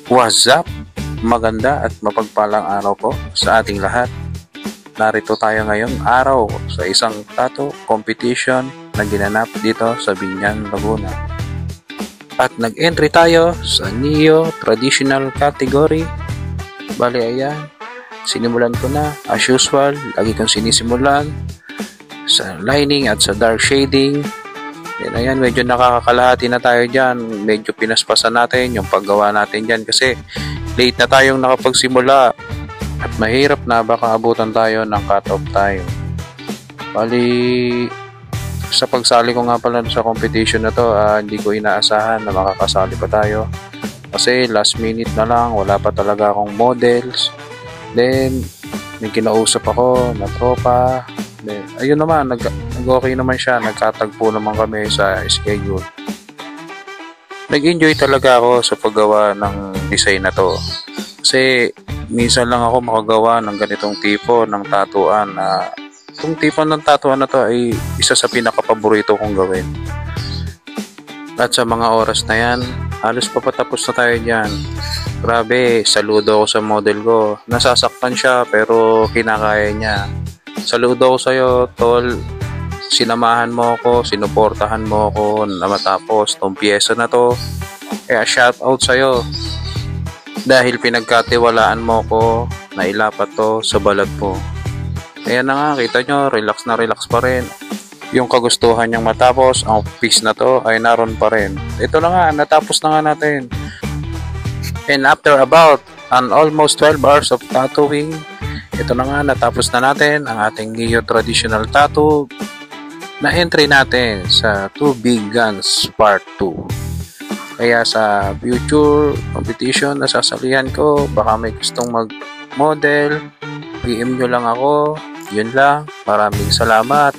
What's up? Maganda at mapagpalang araw po sa ating lahat. Narito tayo ngayong araw sa isang tattoo competition na ginanap dito sa Biñan, Laguna. At nag-entry tayo sa Neo Traditional category. Bali ayan, sinimulan ko na as usual, lagi kong sinisimulan sa lining at sa dark shading. Yan, ayan, medyo nakakakalahati na tayo dyan. Medyo pinaspasan natin yung paggawa natin dyan kasi late na tayong nakapagsimula at mahirap na baka abutan tayo ng cut-off tayo. Bali, sa pagsali ko nga pala sa competition na to, hindi ko inaasahan na makakasali pa tayo. Kasi last minute na lang, wala pa talaga akong models. Then, may kinausap ako na tropa. Then, ayun naman, nag-okay naman siya, nagkatagpo naman kami sa schedule. Nag-enjoy talaga ako sa paggawa ng design na to. Kasi minsan lang ako makagawa ng ganitong tipo ng tatuan na itong tipo ng tatuan na to ay isa sa pinaka-paborito kong gawin. At sa mga oras na yan, halos papatapos na tayo dyan. Grabe, saludo ako sa model ko. Nasasaktan siya pero kinakaya niya. Saludo ako sa'yo, tol. Sinamahan mo ako, sinuportahan mo ako na matapos tong pyesa na to. Kaya shout out sa'yo. Dahil pinagkatiwalaan mo ko na ilapat to sa balat mo. Kaya na nga, kita nyo, relax na relax pa rin. Yung kagustuhan niyang matapos, ang piece na to ay naroon pa rin. Ito na nga, natapos na nga natin. And after about almost 12 hours of tattooing, ito na nga, natapos na natin ang ating Neo Traditional Tattoo na entry natin sa 2 Big Guns Part 2. Kaya sa future competition na sasalihan ko, baka may gustong mag-model, PM nyo lang ako. Yun lang. Maraming salamat.